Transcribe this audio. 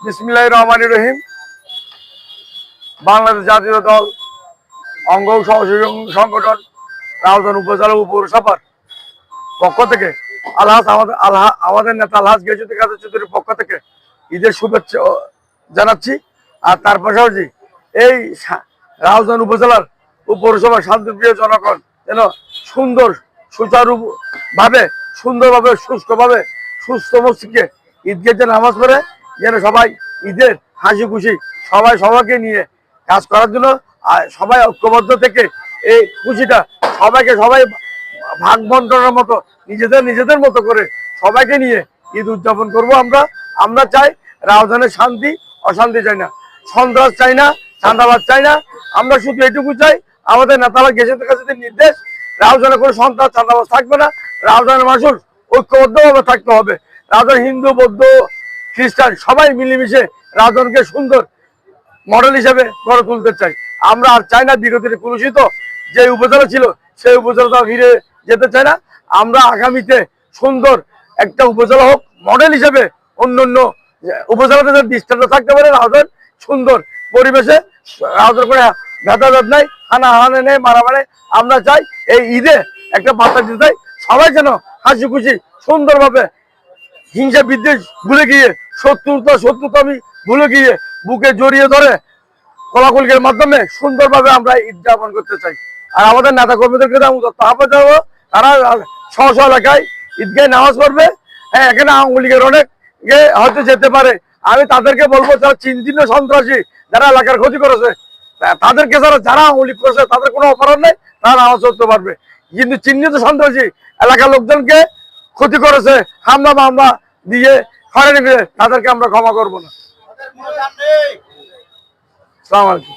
বিসমিল্লাহির রহমানির রহিম। বাংলাদেশ জাতীয় দল অঙ্গ সহযোগী সংগঠন রাউজান উপজেলা পৌরসভার পক্ষ থেকে আমাদের নেতা আলহাজ গিয়াসউদ্দিন কাদের চৌধুরীর পক্ষ থেকে ঈদের শুভেচ্ছা জানাচ্ছি। আর তার পাশাপাশি এই রাউজান উপজেলার পৌরসভার শান্তিপ্রিয় জনগণ যেন সুন্দরভাবে সুষ্ঠুভাবে সুস্থ মস্তিষ্কে ঈদকে যে নামাজ পড়ে যেন সবাই ঈদের হাসি খুশি সবাইকে নিয়ে কাজ করার জন্য সবাই ঐক্যবদ্ধ থেকে এই খুশিটা সবাই ভাগ বন্টনের মতো নিজেদের মতো করে সবাইকে নিয়ে ঈদ উদযাপন করব। আমরা চাই রাউজানের শান্তি, অশান্তি চাই না, সন্ত্রাস চাই না, চাঁদাবাজ চাই না। আমরা শুধু এটুকু চাই, আমাদের নেতারা গেছেদের কাছে নির্দেশ, রাউজানে কোনো সন্ত্রাস চাঁদাবাজ থাকবে না, রাউজানের মানুষ ঐক্যবদ্ধভাবে থাকতে হবে। রাউজান হিন্দু, বৌদ্ধ, খ্রিস্টান সবাই মিলেমিশে রাউজানকে সুন্দর মডেল হিসেবে গড়ে তুলতে চাই। আমরা আর চাই না বিগতের কলুষিত যে উপজেলা ছিল সেই উপজেলাটা ফিরে যেতে চাই না। আমরা আগামীতে সুন্দর একটা উপজেলা হোক, মডেল হিসেবে অন্য উপজেলাতে দৃষ্টান্ত থাকতে পারে। রাউজান সুন্দর পরিবেশে, রাউজান করে ভেদাভেদ নাই, হানাহানি নেই, মারামারি। আমরা চাই এই ঈদে একটা বার্তা দিতে চাই, সবাই যেন হাসি খুশি সুন্দরভাবে হিংসা বিদ্বেষ ভুলে গিয়ে শত্রুতা আমি ভুলে গিয়ে বুকে জড়িয়ে ধরে কোলাকুলির মাধ্যমে সুন্দরভাবে আমরা ঈদ যাপন করতে চাই। আর আমাদের নেতা কর্মীদেরকে আহ্বান জানাবো, তারা স্ব এলাকায় ঈদগাহে নামাজ পড়বে। হ্যাঁ, এখানে আওয়ামী লীগের অনেক হয়তো যেতে পারে। আমি তাদেরকে বলবো, যারা চিহ্নিত সন্ত্রাসী, যারা এলাকার ক্ষতি করেছে, তাদেরকে যারা আওয়ামী লীগ করেছে তাদের কোনো অপরাধ নেই, তারা নামাজ পড়তে পারবে। কিন্তু চিহ্নিত সন্ত্রাসী এলাকার লোকজনকে ক্ষতি করেছে, হামলা দিয়ে হয়রানি করে, তাদেরকে আমরা ক্ষমা করবো না। আসসালামু আলাইকুম।